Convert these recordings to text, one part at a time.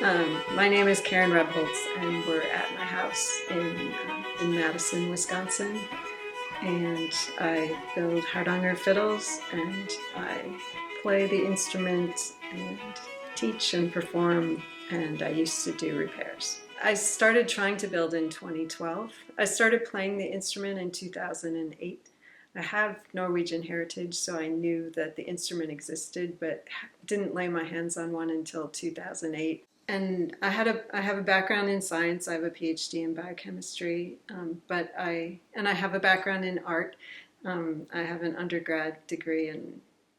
My name is Karen Rebholz, and we're at my house in Madison, Wisconsin. And I build Hardanger fiddles, and I play the instrument and teach and perform, and I used to do repairs. I started trying to build in 2012. I started playing the instrument in 2008. I have Norwegian heritage, so I knew that the instrument existed, but didn't lay my hands on one until 2008. And I have a background in science. I have a PhD in biochemistry, but I have a background in art. I have an undergrad degree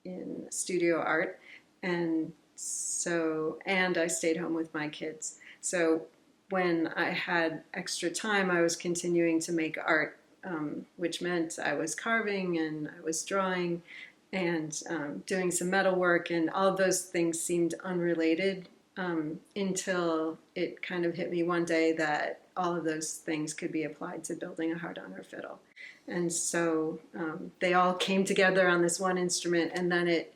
in studio art, and I stayed home with my kids. So when I had extra time, I was continuing to make art, which meant I was carving and I was drawing and doing some metal work, and all of those things seemed unrelated until it kind of hit me one day that all of those things could be applied to building a Hardanger fiddle. And so they all came together on this one instrument, and then it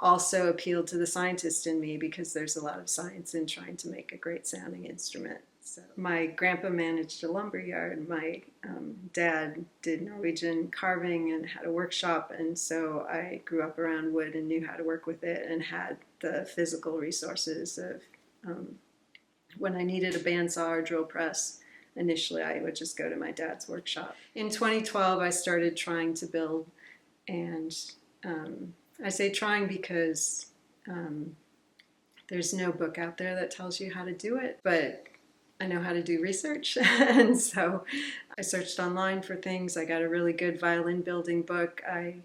also appealed to the scientist in me, because there's a lot of science in trying to make a great sounding instrument. So my grandpa managed a lumber yard. My dad did Norwegian carving and had a workshop, and so I grew up around wood and knew how to work with it and had the physical resources of when I needed a bandsaw or drill press. Initially, I would just go to my dad's workshop. In 2012, I started trying to build, and I say trying because there's no book out there that tells you how to do it, but I know how to do research. And so I searched online for things. I got a really good violin building book. I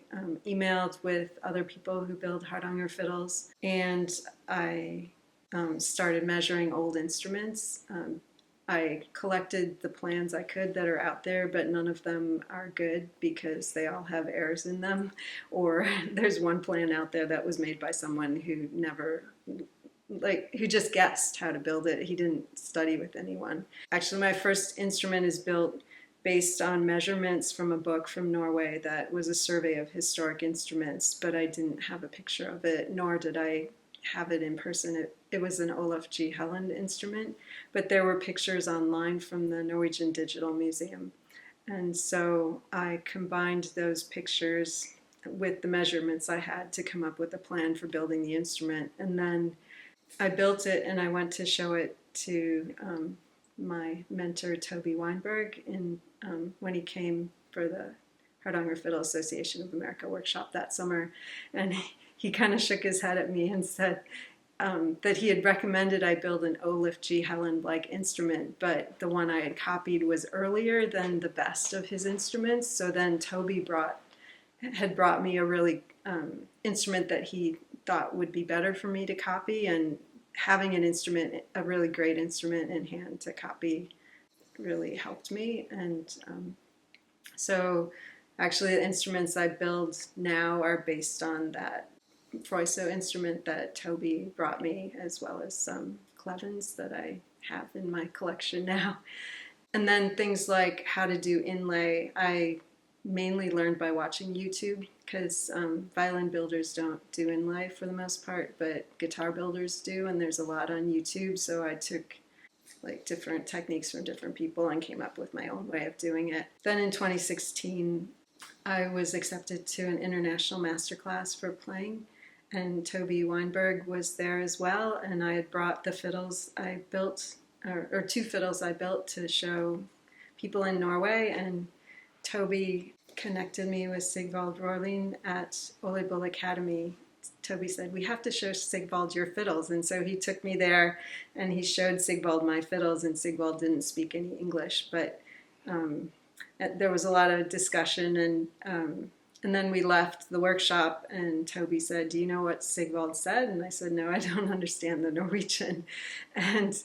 emailed with other people who build Hardanger fiddles, and I started measuring old instruments. I collected the plans I could that are out there, but none of them are good because they all have errors in them. Or there's one plan out there that was made by someone who who just guessed how to build it. He didn't study with anyone. Actually, my first instrument is built based on measurements from a book from Norway that was a survey of historic instruments, but I didn't have a picture of it, nor did I have it in person. It was an Olaf G. Helland instrument, but there were pictures online from the Norwegian Digital Museum. And so I combined those pictures with the measurements I had to come up with a plan for building the instrument. And then I built it, and I went to show it to my mentor, Toby Weinberg, when he came for the Hardanger Fiddle Association of America workshop that summer. And he kind of shook his head at me and said that he had recommended I build an Olaf G. Helland-like instrument, but the one I had copied was earlier than the best of his instruments. So then Toby had brought me a really instrument that he thought would be better for me to copy, and having a really great instrument in hand to copy really helped me. And so actually the instruments I build now are based on that Freuso instrument that Toby brought me, as well as some Clevens that I have in my collection now. And then things like how to do inlay, I mainly learned by watching YouTube, because violin builders don't do inlay for the most part, but guitar builders do, and there's a lot on YouTube. So I took different techniques from different people and came up with my own way of doing it. Then in 2016, I was accepted to an international masterclass for playing, and Toby Weinberg was there as well, and I had brought the fiddles I built, or two fiddles I built, to show people in Norway, and Toby connected me with Sigvald Rorlin at Ole Bull Academy. Toby said, "We have to show Sigvald your fiddles." And so he took me there, and he showed Sigvald my fiddles, and Sigvald didn't speak any English, but there was a lot of discussion, and then we left the workshop, and Toby said, "Do you know what Sigvald said?" And I said, "No, I don't understand the Norwegian." And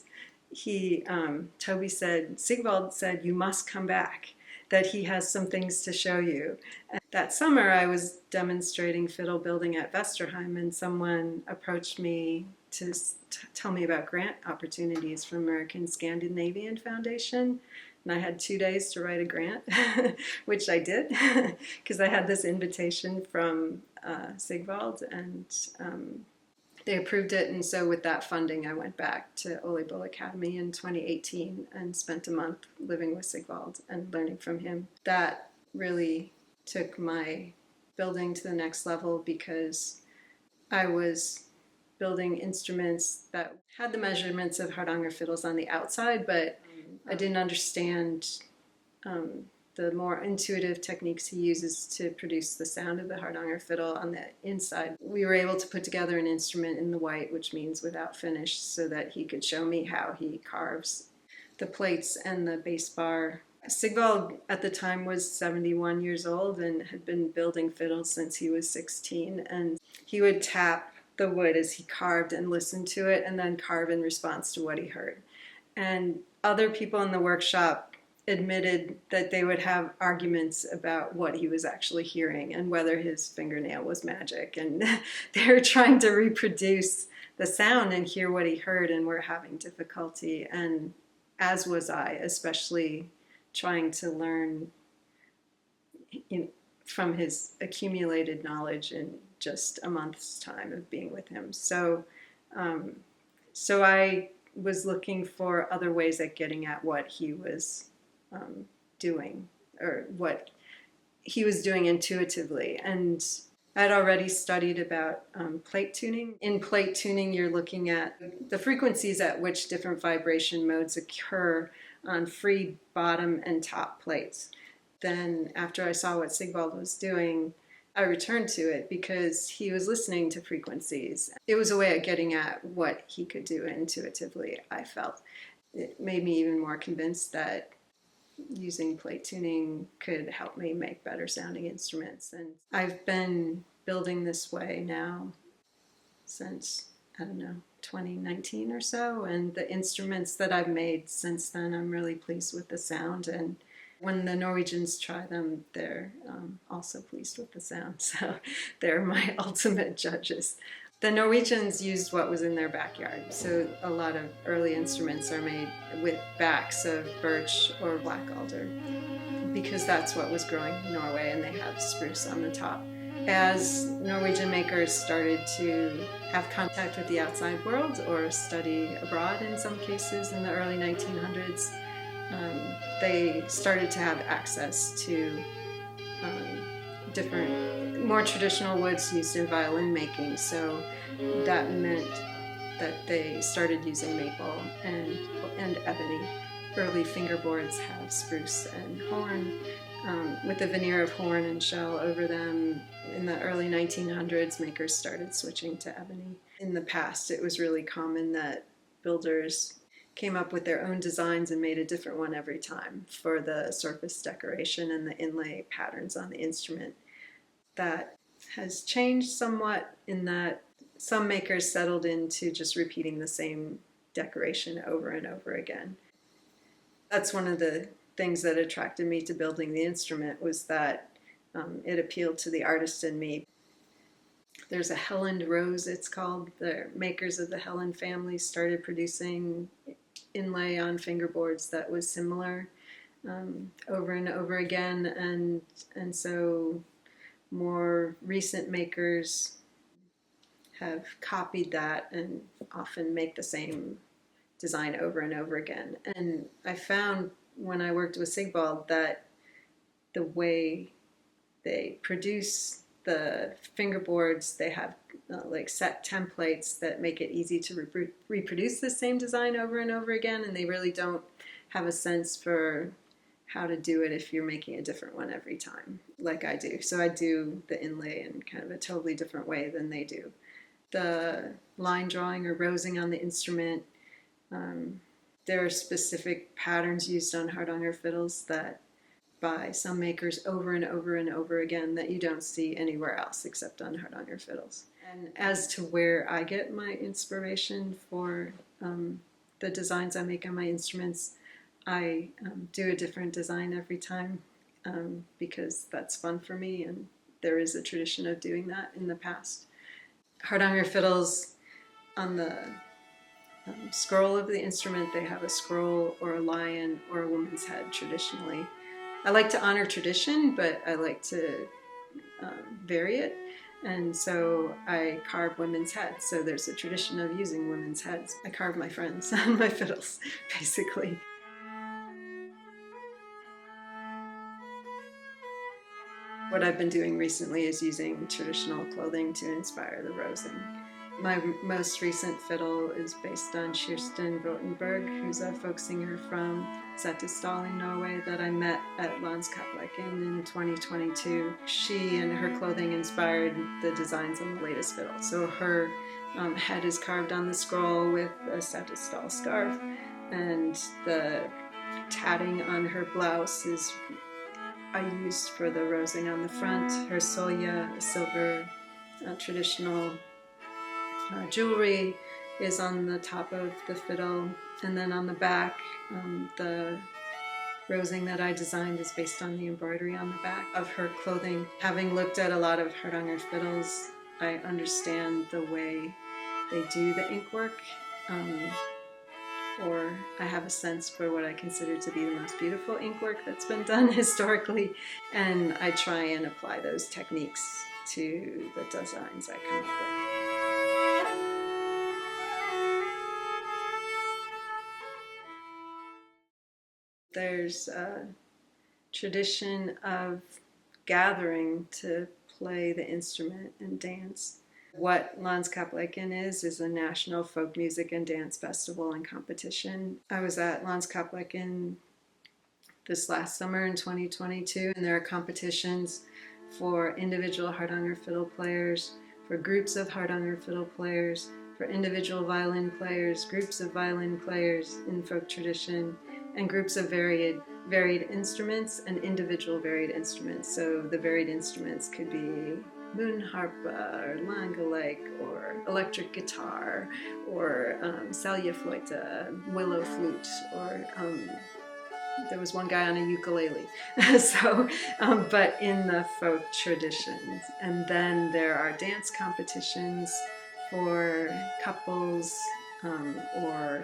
Toby said, "Sigvald said you must come back, that he has some things to show you." And that summer I was demonstrating fiddle building at Vesterheim, and someone approached me to tell me about grant opportunities from American Scandinavian Foundation. And I had 2 days to write a grant, which I did, because I had this invitation from Sigvald, and they approved it, and so with that funding, I went back to Ole Bull Academy in 2018 and spent a month living with Sigvald and learning from him. That really took my building to the next level because I was building instruments that had the measurements of Hardanger fiddles on the outside, but I didn't understand the more intuitive techniques he uses to produce the sound of the Hardanger fiddle on the inside. We were able to put together an instrument in the white, which means without finish, so that he could show me how he carves the plates and the bass bar. Sigvald at the time was 71 years old and had been building fiddles since he was 16, and he would tap the wood as he carved and listen to it and then carve in response to what he heard. And other people in the workshop admitted that they would have arguments about what he was actually hearing and whether his fingernail was magic. And they were trying to reproduce the sound and hear what he heard and were having difficulty. And as was I, especially trying to learn from his accumulated knowledge in just a month's time of being with him. So I was looking for other ways at getting at what he was doing, or what he was doing intuitively. And I'd already studied about plate tuning. In plate tuning, you're looking at the frequencies at which different vibration modes occur on free bottom and top plates. Then after I saw what Sigvald was doing, I returned to it because he was listening to frequencies. It was a way of getting at what he could do intuitively, I felt. It made me even more convinced that using plate tuning could help me make better sounding instruments. And I've been building this way now since, 2019 or so. And the instruments that I've made since then, I'm really pleased with the sound. And when the Norwegians try them, they're also pleased with the sound. So they're my ultimate judges. The Norwegians used what was in their backyard. So a lot of early instruments are made with backs of birch or black alder because that's what was growing in Norway, and they have spruce on the top. As Norwegian makers started to have contact with the outside world or study abroad in some cases in the early 1900s, they started to have access to different, more traditional woods used in violin making. So that meant that they started using maple and ebony. Early fingerboards have spruce and horn, with a veneer of horn and shell over them. In the early 1900s, makers started switching to ebony. In the past, it was really common that builders came up with their own designs and made a different one every time for the surface decoration and the inlay patterns on the instrument. That has changed somewhat in that some makers settled into just repeating the same decoration over and over again. That's one of the things that attracted me to building the instrument, was that it appealed to the artist in me. There's a Helland rose, it's called. The makers of the Helland family started producing inlay on fingerboards that was similar over and over again, and so more recent makers have copied that and often make the same design over and over again. And I found when I worked with Sigvald that the way they produce the fingerboards, they have like set templates that make it easy to reproduce the same design over and over again, and they really don't have a sense for how to do it if you're making a different one every time, like I do. So I do the inlay in kind of a totally different way than they do. The line drawing or rosing on the instrument, there are specific patterns used on Hardanger fiddles that by some makers over and over and over again that you don't see anywhere else except on Hardanger fiddles. And as to where I get my inspiration for the designs I make on my instruments, I do a different design every time because that's fun for me, and there is a tradition of doing that in the past. Hardanger fiddles, on the scroll of the instrument, they have a scroll or a lion or a woman's head traditionally. I like to honor tradition, but I like to vary it. And so I carve women's heads. So there's a tradition of using women's heads. I carve my friends on my fiddles, basically. What I've been doing recently is using traditional clothing to inspire the rosing. My most recent fiddle is based on Kirsten Rotenberg, who's a folk singer from Setesdal in Norway that I met at Landskapsleken in 2022. She and her clothing inspired the designs on the latest fiddle. So her head is carved on the scroll with a Setesdal scarf, and the tatting on her blouse is I used for the rosing on the front. Her solja, a silver traditional jewelry, is on the top of the fiddle, and then on the back, the rosing that I designed is based on the embroidery on the back of her clothing. Having looked at a lot of Hardanger fiddles, I understand the way they do the ink work, or I have a sense for what I consider to be the most beautiful ink work that's been done historically, and I try and apply those techniques to the designs I come up with. There's a tradition of gathering to play the instrument and dance. What Landskapsleken is a national folk music and dance festival and competition. I was at Landskapsleken this last summer in 2022, and there are competitions for individual Hardanger fiddle players, for groups of Hardanger fiddle players, for individual violin players, groups of violin players in folk tradition, and groups of varied instruments and individual varied instruments. So the varied instruments could be moonharpa or langeleik or electric guitar or seljeflöjte, willow flute, or there was one guy on a ukulele. So, but in the folk traditions. And then there are dance competitions for couples or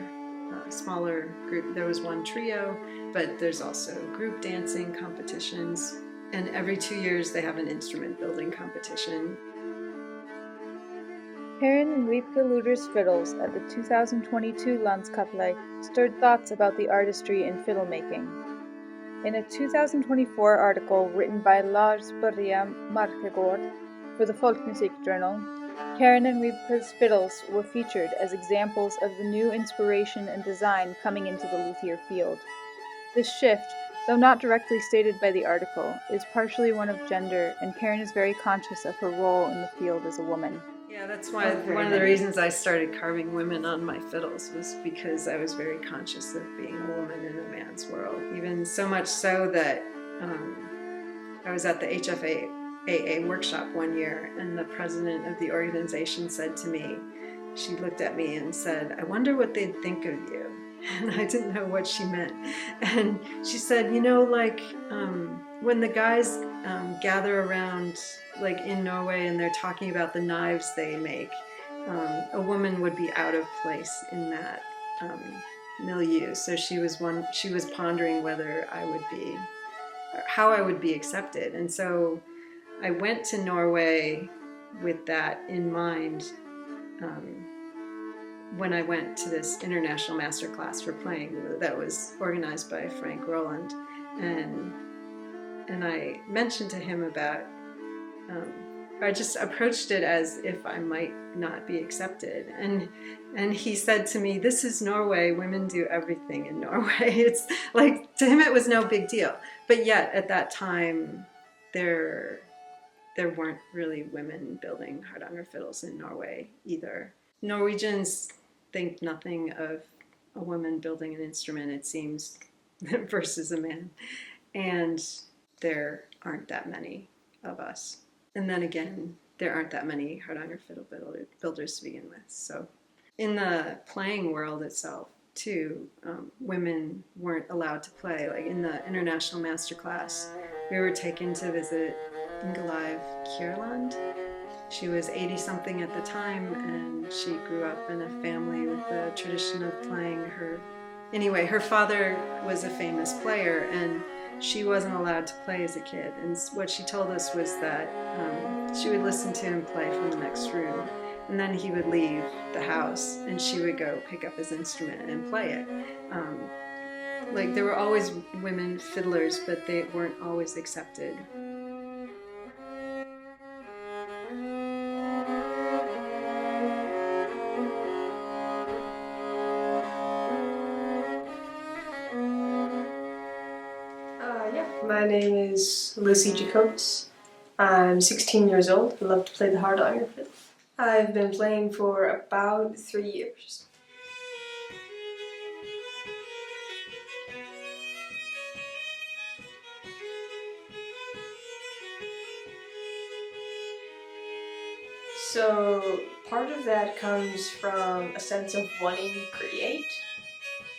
smaller group. There was one trio, but there's also group dancing competitions. And every 2 years they have an instrument building competition. Karin and Wiebke Luder's fiddles at the 2022 Landskapslek stirred thoughts about the artistry in fiddle making. In a 2024 article written by Lars Børre Markegård for the Folkmusik journal, Karin and Wiebke's fiddles were featured as examples of the new inspiration and design coming into the luthier field. This shift, though not directly stated by the article, is partially one of gender, and Karin is very conscious of her role in the field as a woman. Yeah, that's why one of the reasons I started carving women on my fiddles was because I was very conscious of being a woman in a man's world. Even so much so that I was at the HFAA workshop one year, and the president of the organization said to me, she looked at me and said, "I wonder what they'd think of you." And I didn't know what she meant. And she said, you know, like when the guys gather around, like in Norway, and they're talking about the knives they make, a woman would be out of place in that milieu. So she was pondering whether I would be, how I would be accepted. And so I went to Norway with that in mind. When I went to this international master class for playing that was organized by Frank Roland, and I mentioned to him about, I just approached it as if I might not be accepted, and he said to me, "This is Norway, women do everything in Norway." It's like, to him it was no big deal, but yet at that time there weren't really women building Hardanger fiddles in Norway either. Norwegians think nothing of a woman building an instrument, it seems, versus a man. And there aren't that many of us. And then again, there aren't that many Hardanger fiddle builders to begin with. So in the playing world itself, too, women weren't allowed to play. Like in the international master class, we were taken to visit Ingalive Kierland. She was 80-something at the time, and she grew up in a family with a tradition of playing her. Anyway, her father was a famous player, and she wasn't allowed to play as a kid. And what she told us was that she would listen to him play from the next room, and then he would leave the house and she would go pick up his instrument and play it. Like, there were always women fiddlers, but they weren't always accepted. My name is Lucy Jacobs. I'm 16 years old. I love to play the Hardanger Fiddle. I've been playing for about 3 years. So part of that comes from a sense of wanting to create,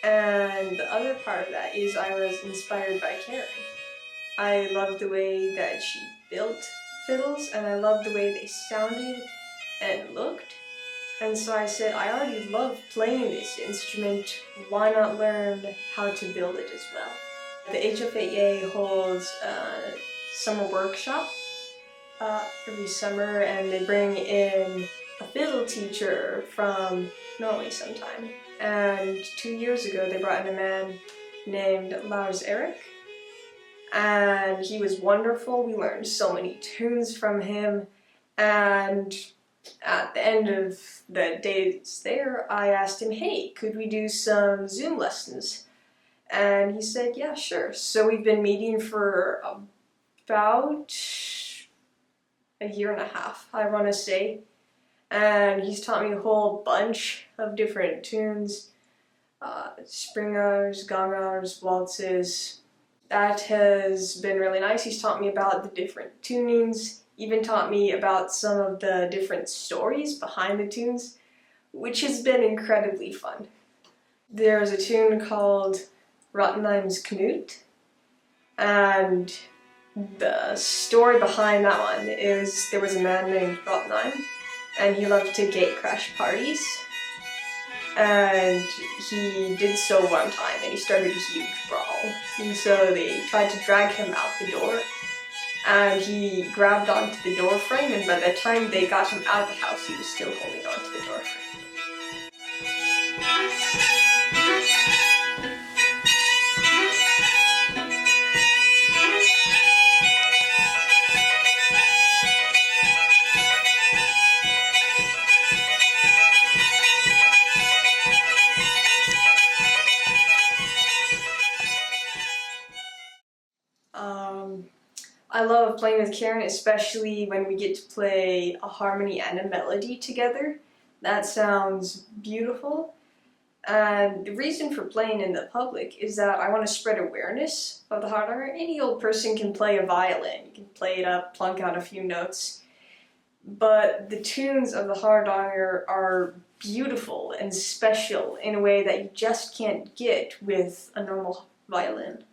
and the other part of that is I was inspired by Karen. I loved the way that she built fiddles, and I loved the way they sounded and looked. And so I said, I already love playing this instrument, why not learn how to build it as well? The HFAA holds a summer workshop every summer, and they bring in a fiddle teacher from Norway sometime. And 2 years ago they brought in a man named Lars Erik, and he was wonderful. We learned so many tunes from him, and at the end of the days there, I asked him, hey, could we do some Zoom lessons? And he said, yeah, sure. So we've been meeting for about a year and a half, I want to say. And he's taught me a whole bunch of different tunes, springers, gangers, waltzes. That has been really nice. He's taught me about the different tunings, even taught me about some of the different stories behind the tunes, which has been incredibly fun. There's a tune called Rottenheim's Knut, and the story behind that one is there was a man named Rottenheim, and he loved to gate crash parties. And he did so one time, and he started a huge brawl. And so they tried to drag him out the door, and he grabbed onto the door frame, and by the time they got him out of the house, he was still holding onto the door frame. I love playing with Karen, especially when we get to play a harmony and a melody together. That sounds beautiful. And the reason for playing in the public is that I want to spread awareness of the Hardanger. Any old person can play a violin. You can play it up, plunk out a few notes. But the tunes of the Hardanger are beautiful and special in a way that you just can't get with a normal violin.